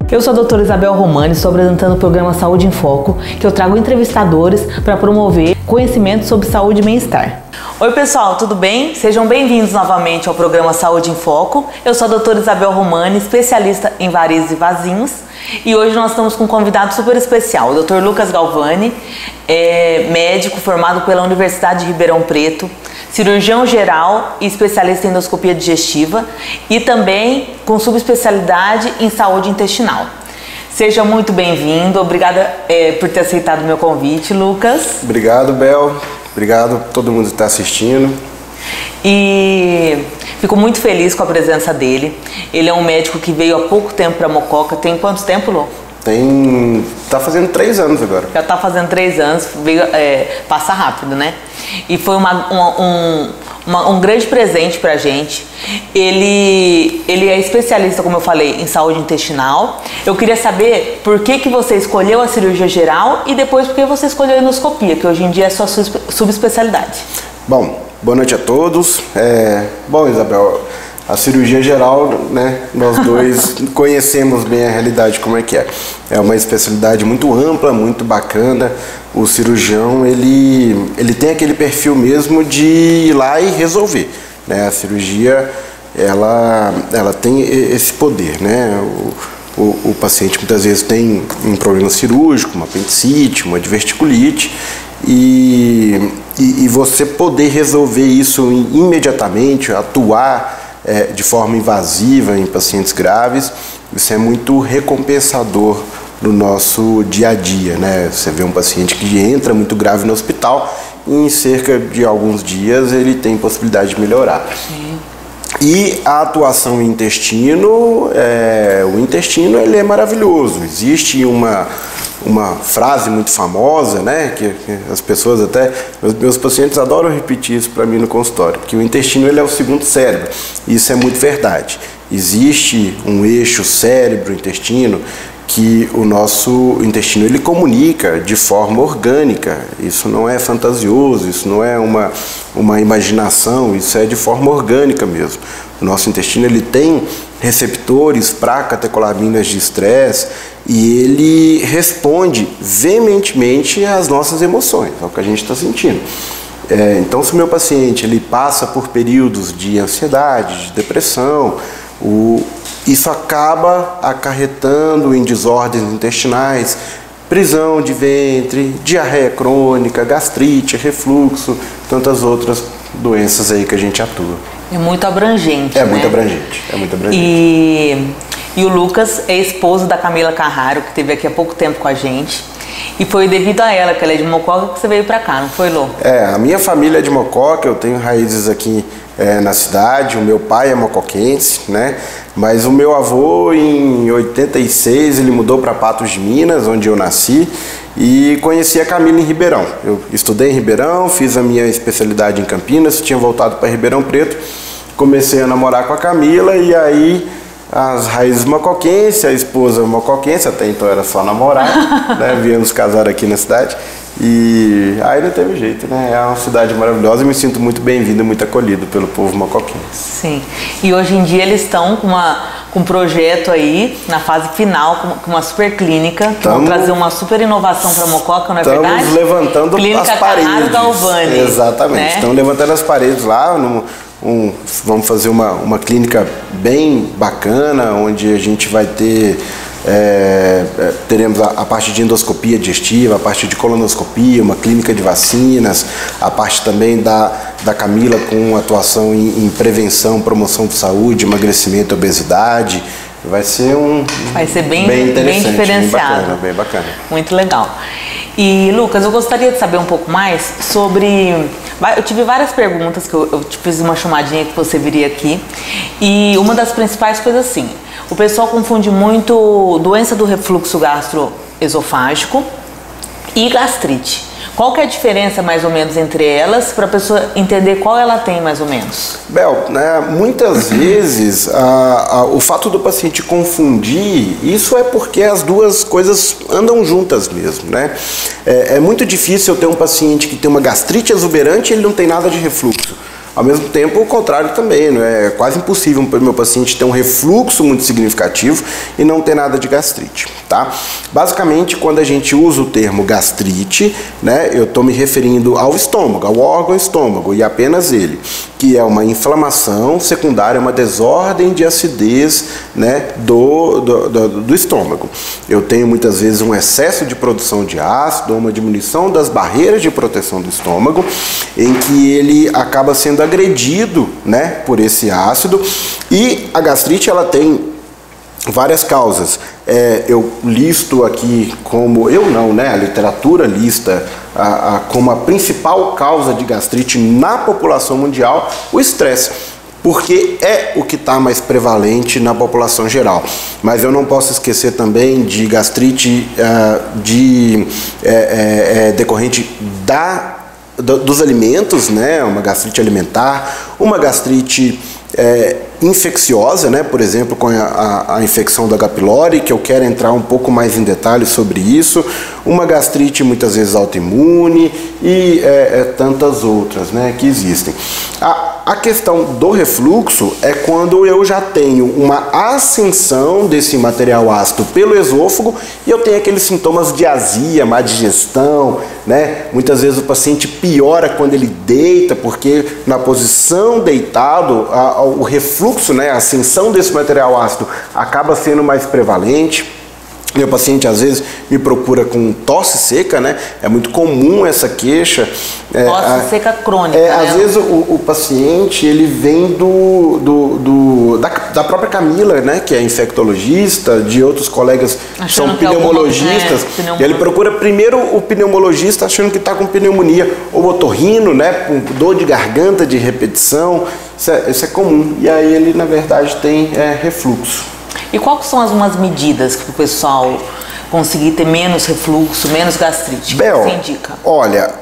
Eu sou a doutora Isabel Romani, estou apresentando o programa Saúde em Foco, que eu trago entrevistadores para promover conhecimento sobre saúde e bem-estar. Oi pessoal, tudo bem? Sejam bem-vindos novamente ao programa Saúde em Foco. Eu sou a doutora Isabel Romani, especialista em varizes e vasinhos, e hoje nós estamos com um convidado super especial, o Dr. Lucas Galvani, médico formado pela Universidade de Ribeirão Preto, cirurgião geral e especialista em endoscopia digestiva e também com subespecialidade em saúde intestinal. Seja muito bem-vindo, obrigada por ter aceitado o meu convite, Lucas. Obrigado, Bel. Obrigado a todo mundo que está assistindo. E fico muito feliz com a presença dele. Ele é um médico que veio há pouco tempo para Mococa. Tem quanto tempo, Lu? Tá fazendo 3 anos agora. Já tá fazendo 3 anos, veio, passa rápido, né? E foi um grande presente pra gente. Ele é especialista, como eu falei, em saúde intestinal. Eu queria saber por que você escolheu a cirurgia geral e depois por que você escolheu a endoscopia, que hoje em dia é a sua subespecialidade. Bom, boa noite a todos. Bom, Isabel, a cirurgia geral, né, nós dois conhecemos bem a realidade, como é que é. É uma especialidade muito ampla, muito bacana. O cirurgião, ele tem aquele perfil mesmo de ir lá e resolver, né? A cirurgia, ela tem esse poder, né? O paciente muitas vezes tem um problema cirúrgico, uma apendicite, uma diverticulite, e você poder resolver isso imediatamente, atuar de forma invasiva em pacientes graves, isso é muito recompensador no nosso dia a dia, né? Você vê um paciente que entra muito grave no hospital e em cerca de alguns dias ele tem possibilidade de melhorar. Sim. E a atuação em intestino, o intestino ele é maravilhoso. Existe uma frase muito famosa, né, que as pessoas até, meus pacientes adoram repetir isso para mim no consultório, que o intestino ele é o segundo cérebro. Isso é muito verdade. Existe um eixo cérebro-intestino que o nosso intestino ele comunica de forma orgânica. Isso não é fantasioso, isso não é uma imaginação, isso é de forma orgânica mesmo. O nosso intestino ele tem receptores para catecolaminas de estresse e ele responde veementemente às nossas emoções, ao que a gente está sentindo. Então, se o meu paciente ele passa por períodos de ansiedade, de depressão, isso acaba acarretando em desordens intestinais, prisão de ventre, diarreia crônica, gastrite, refluxo, tantas outras doenças aí que a gente atua. É muito abrangente, né? Muito abrangente, é muito abrangente. E o Lucas é esposo da Camila Carraro, que esteve aqui há pouco tempo com a gente. E foi devido a ela, que ela é de Mococa, que você veio pra cá, não foi, Lu? A minha família é de Mococa, eu tenho raízes aqui na cidade, o meu pai é mocoquense, né? Mas o meu avô, em 86, ele mudou para Patos de Minas, onde eu nasci, e conheci a Camila em Ribeirão. Eu estudei em Ribeirão, fiz a minha especialidade em Campinas, tinha voltado para Ribeirão Preto, comecei a namorar com a Camila e aí as raízes mocoquense, a esposa mocoquense, até então era só namorar, né? Viemos casar aqui na cidade. E aí não teve jeito, né? É uma cidade maravilhosa e me sinto muito bem-vindo e muito acolhido pelo povo mocoquense. Sim, e hoje em dia eles estão com um projeto aí, na fase final, com uma super clínica, que vão trazer uma super inovação para Mococa, não é verdade? Estamos levantando Clínica as paredes. Carraro Galvani. Exatamente, né? Estão levantando as paredes lá, vamos fazer uma clínica bem bacana, onde a gente vai ter... teremos a parte de endoscopia digestiva, a parte de colonoscopia, uma clínica de vacinas, a parte também da Camila com atuação em prevenção, promoção de saúde, emagrecimento, obesidade. Vai ser bem interessante, diferenciado, bem bacana. Muito legal. E Lucas, eu gostaria de saber um pouco mais sobre... Eu tive várias perguntas que eu te fiz uma chamadinha que você viria aqui, e uma das principais foi assim: o pessoal confunde muito doença do refluxo gastroesofágico e gastrite. Qual que é a diferença mais ou menos entre elas, para a pessoa entender qual ela tem mais ou menos? Bel, né, muitas vezes o fato do paciente confundir, isso é porque as duas coisas andam juntas mesmo, né? É muito difícil eu ter um paciente que tem uma gastrite exuberante e ele não tem nada de refluxo. Ao mesmo tempo, o contrário também, não é quase impossível para o meu paciente ter um refluxo muito significativo e não ter nada de gastrite, tá? Basicamente, quando a gente usa o termo gastrite, né, eu estou me referindo ao estômago, ao órgão estômago e apenas ele, que é uma inflamação secundária, uma desordem de acidez, né, do estômago. Eu tenho muitas vezes um excesso de produção de ácido, uma diminuição das barreiras de proteção do estômago, em que ele acaba sendo agredido, né, por esse ácido, e a gastrite ela tem várias causas. Eu listo aqui como, a literatura lista como a principal causa de gastrite na população mundial o estresse, porque é o que está mais prevalente na população geral. Mas eu não posso esquecer também de gastrite decorrente dos alimentos, né? Uma gastrite alimentar, uma gastrite infecciosa, né? Por exemplo, com a infecção do H. pylori, que eu quero entrar um pouco mais em detalhes sobre isso, uma gastrite muitas vezes autoimune e tantas outras, né, que existem. A questão do refluxo é quando eu já tenho uma ascensão desse material ácido pelo esôfago e eu tenho aqueles sintomas de azia, má digestão, né? Muitas vezes o paciente piora quando ele deita, porque na posição deitado o refluxo, né, a ascensão desse material ácido acaba sendo mais prevalente. Meu paciente às vezes me procura com tosse seca, né? É muito comum essa queixa. Tosse seca crônica, né? Às vezes o paciente ele vem da própria Camila, né? Que é infectologista, de outros colegas que são pneumologistas. E ele procura primeiro o pneumologista achando que está com pneumonia, ou otorrino, né? Com dor de garganta de repetição. Isso é comum. E aí ele, na verdade, tem refluxo. E quais são algumas medidas para o pessoal conseguir ter menos refluxo, menos gastrite? Bel, o que você indica? Olha,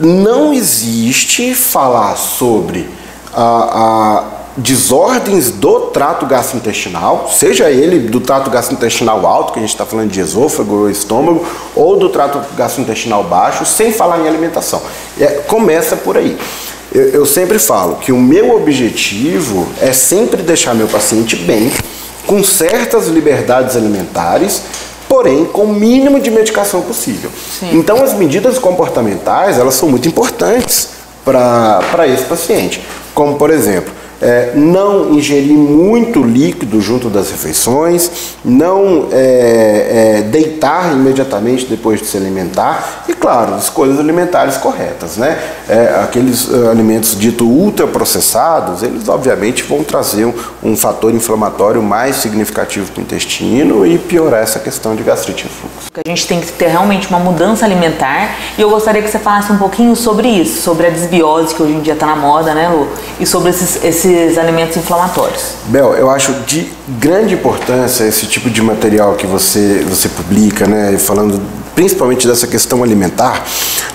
não existe falar sobre desordens do trato gastrointestinal, seja ele do trato gastrointestinal alto, que a gente está falando de esôfago ou estômago, ou do trato gastrointestinal baixo, sem falar em alimentação. Começa por aí. Eu sempre falo que o meu objetivo é sempre deixar meu paciente bem, com certas liberdades alimentares, porém com o mínimo de medicação possível. Sim. Então as medidas comportamentais, elas são muito importantes para esse paciente, como por exemplo, não ingerir muito líquido junto das refeições, não deitar imediatamente depois de se alimentar e, claro, escolhas alimentares corretas, né? Aqueles alimentos ditos ultraprocessados, eles obviamente vão trazer um fator inflamatório mais significativo para o intestino e piorar essa questão de gastrite e refluxo. A gente tem que ter realmente uma mudança alimentar e eu gostaria que você falasse um pouquinho sobre isso, sobre a desbiose que hoje em dia está na moda, né, Lu? E sobre esses alimentos inflamatórios. Bel, eu acho de grande importância esse tipo de material que você publica, né, falando principalmente dessa questão alimentar,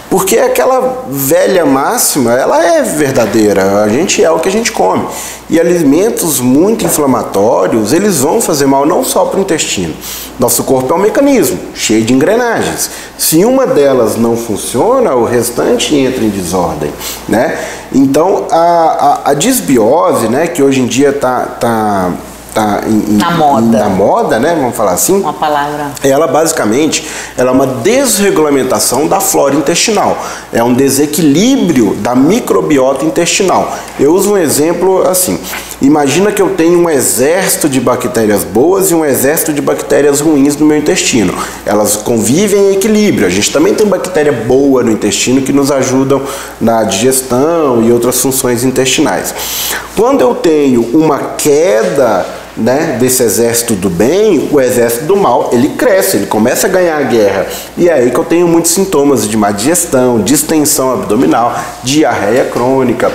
porque aquela velha máxima, ela é verdadeira, a gente é o que a gente come. E alimentos muito inflamatórios, eles vão fazer mal não só para o intestino. Nosso corpo é um mecanismo cheio de engrenagens. Se uma delas não funciona, o restante entra em desordem, né? Então, a disbiose, né, que hoje em dia está na moda, né? Vamos falar assim. Uma palavra. Ela basicamente é uma desregulamentação da flora intestinal. É um desequilíbrio da microbiota intestinal. Eu uso um exemplo assim. Imagina que eu tenho um exército de bactérias boas e um exército de bactérias ruins no meu intestino. Elas convivem em equilíbrio. A gente também tem bactéria boa no intestino que nos ajudam na digestão e outras funções intestinais. Quando eu tenho uma queda, né, desse exército do bem, o exército do mal, ele cresce, ele começa a ganhar a guerra. E é aí que eu tenho muitos sintomas de má digestão, distensão abdominal, diarreia crônica.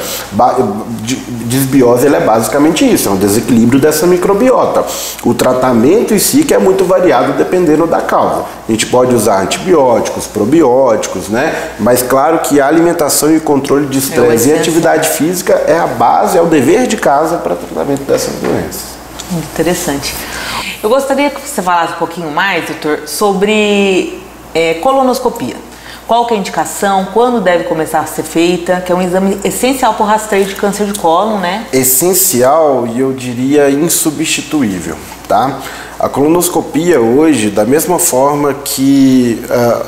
Disbiose, ela é basicamente isso, é um desequilíbrio dessa microbiota. O tratamento em si que é muito variado dependendo da causa. A gente pode usar antibióticos, probióticos, né? Mas claro que a alimentação e controle de estresse e atividade física é a base, é o dever de casa para o tratamento dessas doenças. Muito interessante. Eu gostaria que você falasse um pouquinho mais, doutor, sobre colonoscopia. qual que é a indicação, quando deve começar a ser feita, que é um exame essencial para o rastreio de câncer de cólon, né? Essencial e eu diria insubstituível, tá? A colonoscopia hoje, da mesma forma que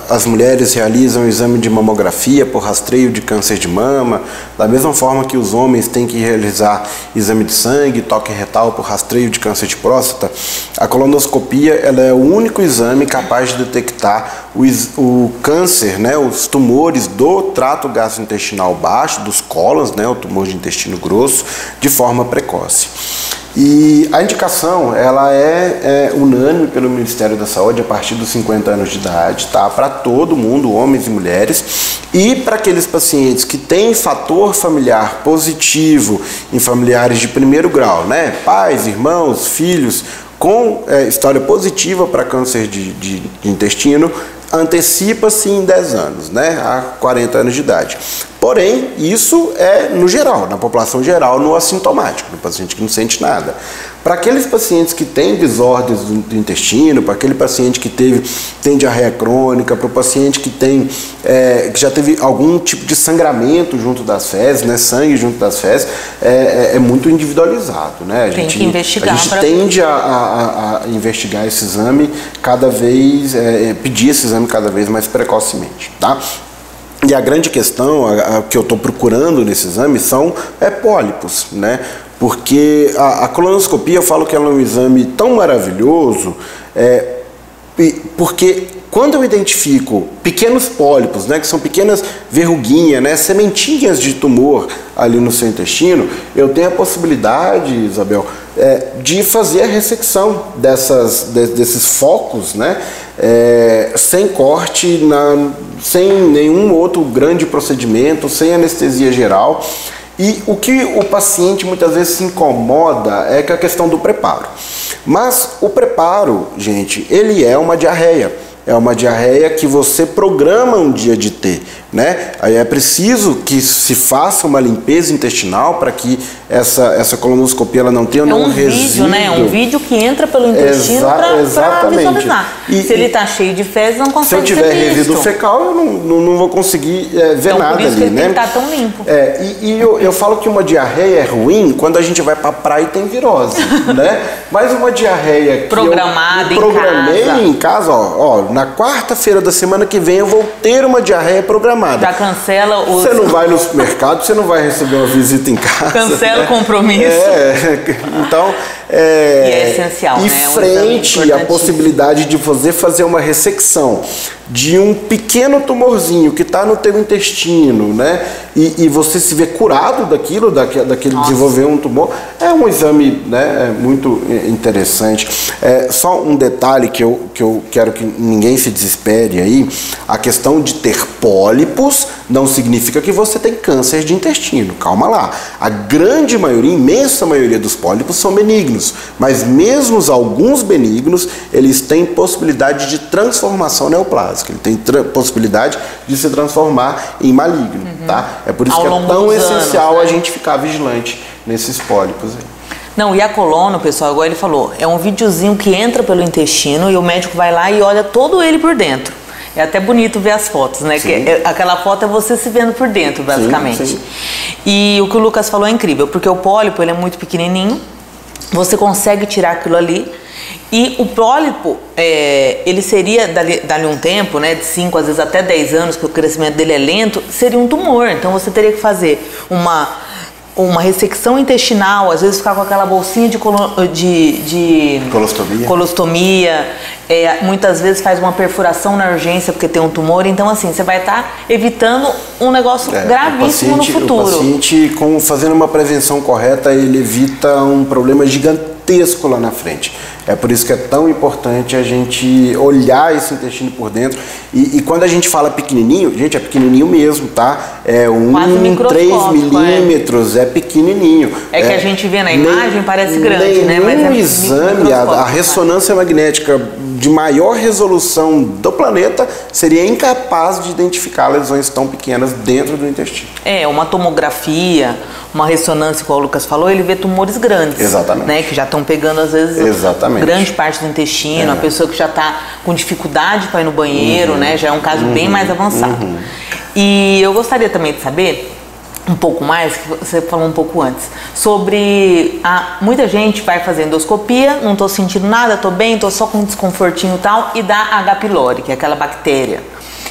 as mulheres realizam o exame de mamografia por rastreio de câncer de mama, da mesma forma que os homens têm que realizar exame de sangue, toque retal por rastreio de câncer de próstata, a colonoscopia ela é o único exame capaz de detectar o câncer, né, os tumores do trato gastrointestinal baixo, dos cólons, né, o tumor de intestino grosso, de forma precoce. E a indicação, ela é unânime pelo Ministério da Saúde a partir dos 50 anos de idade, tá? Para todo mundo, homens e mulheres. E para aqueles pacientes que têm fator familiar positivo em familiares de primeiro grau, né? Pais, irmãos, filhos, com história positiva para câncer de intestino, antecipa-se em 10 anos, né? A 40 anos de idade. Porém, isso é no geral, na população geral, no assintomático, no paciente que não sente nada. Para aqueles pacientes que têm desordens do intestino, para aquele paciente que tem diarreia crônica, para o paciente que que já teve algum tipo de sangramento junto das fezes, né, sangue junto das fezes, é muito individualizado, né? Tem que investigar. A gente tende a investigar esse exame cada vez, pedir esse exame cada vez mais precocemente, tá? E a grande questão que eu estou procurando nesse exame são pólipos, né? Porque a colonoscopia, eu falo que ela é um exame tão maravilhoso, porque quando eu identifico pequenos pólipos, né, que são pequenas verruguinhas, né, sementinhas de tumor ali no seu intestino, eu tenho a possibilidade, Isabel, de fazer a ressecção desses focos, né, sem corte, sem nenhum outro grande procedimento, sem anestesia geral. E o que o paciente muitas vezes se incomoda é com a questão do preparo. Mas o preparo, gente, ele é uma diarreia. É uma diarreia que você programa um dia de ter, né? Aí é preciso que se faça uma limpeza intestinal para que essa colonoscopia ela não tenha nenhum resíduo. Vídeo, né? Um vídeo que entra pelo intestino para visualizar. Se ele está cheio de fezes, não consegue ser visto. Se eu tiver resíduo fecal, eu não vou conseguir ver nada ali, né? Por isso que ele tem que estar tão limpo. E eu falo que uma diarreia é ruim quando a gente vai para a praia e tem virose, né? Mas uma diarreia que programada eu programei em casa, na quarta-feira da semana que vem eu vou ter uma diarreia programada. Já cancela o... Você não vai no supermercado, você não vai receber uma visita em casa. Cancela o compromisso. Então... E é essencial, e né? frente à possibilidade de você fazer uma ressecção de um pequeno tumorzinho que está no teu intestino, né? E você se vê curado daquele desenvolver um tumor, é um exame, né, muito interessante. Só um detalhe que eu quero que ninguém se desespere aí, a questão de ter pólipos não significa que você tem câncer de intestino, calma lá. A grande maioria, imensa maioria dos pólipos são benignos, mas mesmo alguns benignos, eles têm possibilidade de transformação neoplásica, ele tem possibilidade de se transformar em maligno, tá? É por isso que é tão essencial a gente ficar vigilante nesses pólipos aí. Não, e a coluna, pessoal, igual ele falou, é um videozinho que entra pelo intestino e o médico vai lá e olha todo ele por dentro. É até bonito ver as fotos, né? Aquela foto é você se vendo por dentro, basicamente. Sim. E o que o Lucas falou é incrível, porque o pólipo ele é muito pequenininho, você consegue tirar aquilo ali. E o pólipo, ele seria, dali um tempo, né, de 5, às vezes até 10 anos, que o crescimento dele é lento, seria um tumor. Então você teria que fazer uma ressecção intestinal, às vezes ficar com aquela bolsinha de colostomia, muitas vezes faz uma perfuração na urgência porque tem um tumor. Então assim, você vai estar evitando um negócio gravíssimo no futuro. O paciente, fazendo uma prevenção correta, ele evita um problema gigantesco lá na frente. É por isso que é tão importante a gente olhar esse intestino por dentro. E quando a gente fala pequenininho, gente, é pequenininho mesmo, tá? É 3 milímetros, é pequenininho. Que a gente vê na imagem, parece grande, né? Mas é exame, a ressonância magnética de maior resolução do planeta seria incapaz de identificar lesões tão pequenas dentro do intestino. Uma tomografia, uma ressonância, como o Lucas falou, ele vê tumores grandes. Exatamente. Né, que já estão pegando, às vezes, grande parte do intestino, a pessoa que já está com dificuldade para ir no banheiro, né, já é um caso bem mais avançado. E eu gostaria também de saber um pouco mais, que você falou um pouco antes, sobre muita gente vai fazer endoscopia, não estou sentindo nada, estou bem, estou só com um desconfortinho e tal, e dá H. pylori, que é aquela bactéria.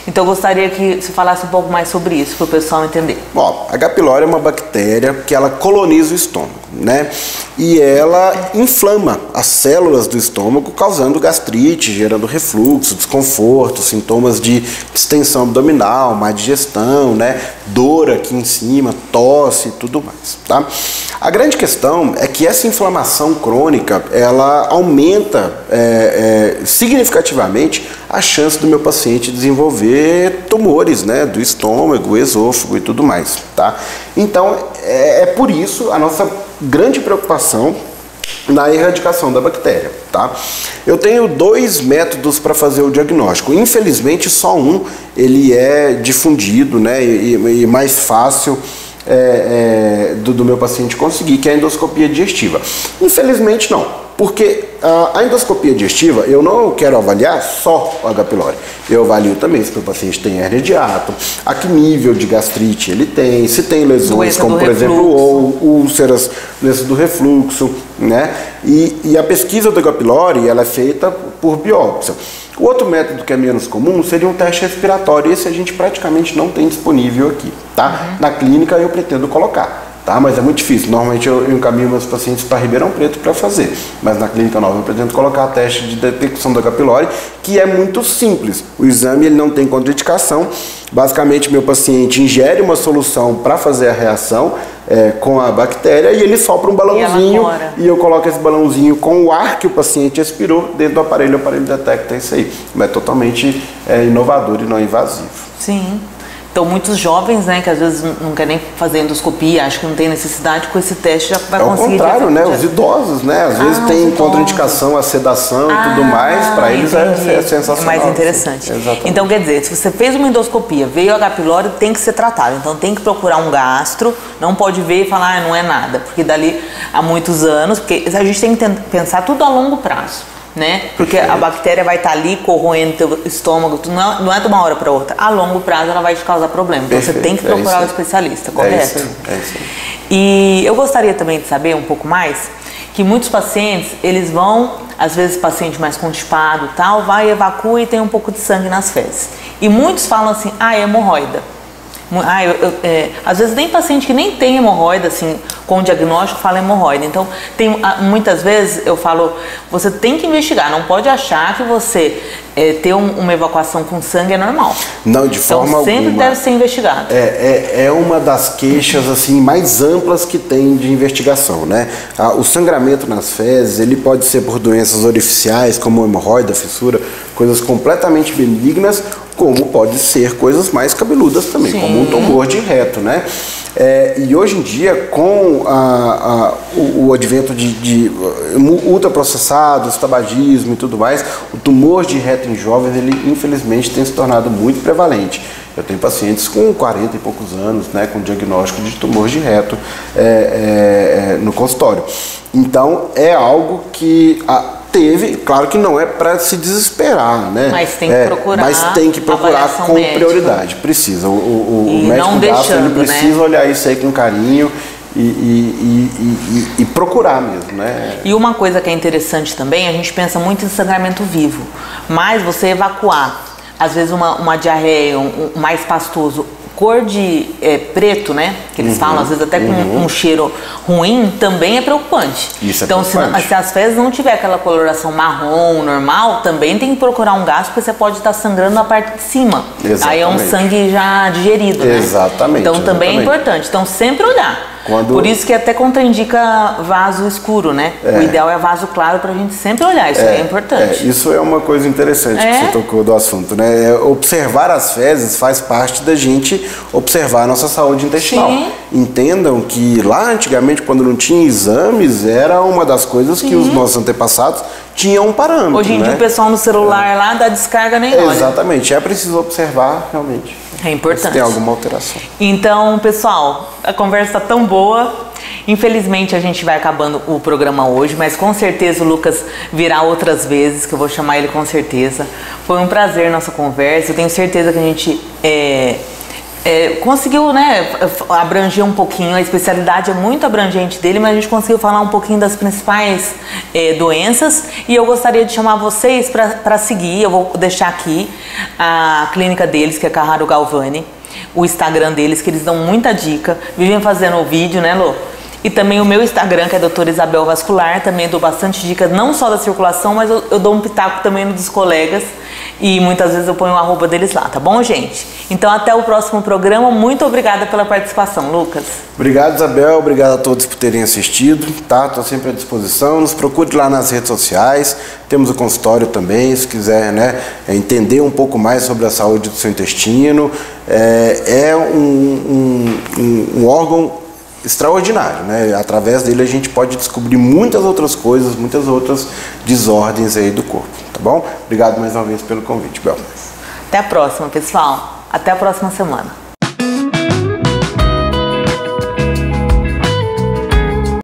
Então eu gostaria que você falasse um pouco mais sobre isso, para o pessoal entender. Bom, H. pylori é uma bactéria que ela coloniza o estômago, né? E ela inflama as células do estômago, causando gastrite, gerando refluxo, desconforto, sintomas de distensão abdominal, má digestão, né? Dor aqui em cima, tosse e tudo mais, tá? A grande questão é que essa inflamação crônica, ela aumenta significativamente a chance do meu paciente desenvolver tumores, né, do estômago, esôfago e tudo mais, tá? Então, é por isso a nossa grande preocupação na erradicação da bactéria, tá? Eu tenho 2 métodos para fazer o diagnóstico. Infelizmente, só um ele é difundido, né, e mais fácil do meu paciente conseguir, que é a endoscopia digestiva. Infelizmente não, porque a endoscopia digestiva eu não quero avaliar só o H. pylori, eu avalio também se o paciente tem hérnia de hiato, a que nível de gastrite ele tem, se tem lesões como por exemplo úlceras, doença do refluxo, né? E a pesquisa do H. pylori ela é feita por biópsia. O outro método que é menos comum seria um teste respiratório. Esse a gente praticamente não tem disponível aqui, tá? Na clínica eu pretendo colocar, tá? Mas é muito difícil. Normalmente eu encaminho meus pacientes para Ribeirão Preto para fazer. Mas na clínica nova eu pretendo colocar a teste de detecção do H. pylori, que é muito simples. O exame ele não tem contraindicação. Basicamente meu paciente ingere uma solução para fazer a reação com a bactéria e ele sopra um balãozinho e eu coloco esse balãozinho com o ar que o paciente expirou dentro do aparelho, o aparelho detecta isso aí. Mas é totalmente inovador e não invasivo. Sim. Então, muitos jovens, né, que às vezes não querem nem fazer endoscopia, acham que não tem necessidade, com esse teste já vai conseguir. É o contrário, né? Os idosos, né? Às vezes tem contraindicação, a sedação e tudo mais, para eles é sensacional. É mais interessante. Exatamente. Então, quer dizer, se você fez uma endoscopia, veio H. pylori, tem que ser tratado. Então, tem que procurar um gastro, não pode ver e falar, não é nada, porque dali há muitos anos, porque a gente tem que pensar tudo a longo prazo. Né? Porque a bactéria vai estar ali corroendo teu estômago, não é de uma hora para outra. A longo prazo ela vai te causar problema. Então você tem que procurar o especialista, correto? É isso. E eu gostaria também de saber um pouco mais que muitos pacientes, eles vão, às vezes paciente mais constipado tal, vai, evacua e tem um pouco de sangue nas fezes. E muitos falam assim, é hemorroida. Às vezes nem paciente que nem tem hemorroida, assim, com diagnóstico fala hemorroida. Então, muitas vezes eu falo, você tem que investigar, não pode achar que você ter uma evacuação com sangue é normal. Não, de forma alguma. Então sempre deve ser investigado. É uma das queixas assim mais amplas que tem de investigação, né? O sangramento nas fezes, ele pode ser por doenças orificiais, como hemorroida, fissura, coisas completamente benignas, como pode ser coisas mais cabeludas também, Sim. como um tumor de reto, né? E hoje em dia, com o advento de ultraprocessados, tabagismo e tudo mais, o tumor de reto em jovens, ele infelizmente tem se tornado muito prevalente. Eu tenho pacientes com 40 e poucos anos, né, com diagnóstico de tumor de reto no consultório. Então, é algo que claro que não é para se desesperar, né? Mas tem que procurar com prioridade. Precisa. O médico gastro, ele precisa olhar isso aí com carinho e procurar mesmo, né? E uma coisa que é interessante também, a gente pensa muito em sangramento vivo, mas você evacuar, às vezes uma diarreia, mais pastoso, cor de preto, né? Que eles falam, às vezes até com um cheiro ruim, também é preocupante. Isso então, preocupante. se as fezes não tiver aquela coloração marrom normal, também tem que procurar um gastro, porque você pode estar sangrando na parte de cima. Exatamente. Aí é um sangue já digerido, né? Exatamente. Então também é importante. Então sempre olhar. Por isso que até contraindica vaso escuro, né? O ideal é vaso claro pra gente sempre olhar, isso é importante. Isso é uma coisa interessante que você tocou do assunto, né? Observar as fezes faz parte da gente observar a nossa saúde intestinal. Sim. Entendam que lá antigamente, quando não tinha exames, era uma das coisas que os nossos antepassados tinham um parâmetro. Hoje em dia o pessoal no celular lá dá descarga nem olha. Exatamente, é preciso observar realmente. É importante. Se tem alguma alteração. Então, pessoal, a conversa tá tão boa. Infelizmente a gente vai acabando o programa hoje, mas com certeza o Lucas virá outras vezes, que eu vou chamar ele com certeza. Foi um prazer nossa conversa. Eu tenho certeza que a gente conseguiu, né, abranger um pouquinho. A especialidade é muito abrangente dele, mas a gente conseguiu falar um pouquinho das principais doenças. E eu gostaria de chamar vocês para seguir. Eu vou deixar aqui a clínica deles, que é Carraro Galvani, o Instagram deles, que eles dão muita dica. Vivem fazendo o vídeo, né, Lô? E também o meu Instagram, que é Doutora Isabel Vascular, também dou bastante dicas, não só da circulação, mas eu dou um pitaco também no dos colegas. E muitas vezes eu ponho o arroba deles lá, tá bom, gente? Então até o próximo programa. Muito obrigada pela participação, Lucas. Obrigado, Isabel. Obrigado a todos por terem assistido, tá? Estou sempre à disposição. Nos procure lá nas redes sociais. Temos o consultório também, se quiser, né, entender um pouco mais sobre a saúde do seu intestino. É um órgão extraordinário, né? Através dele a gente pode descobrir muitas outras coisas, muitas outras desordens aí do corpo, tá bom? Obrigado mais uma vez pelo convite, Bel. Até a próxima, pessoal. Até a próxima semana.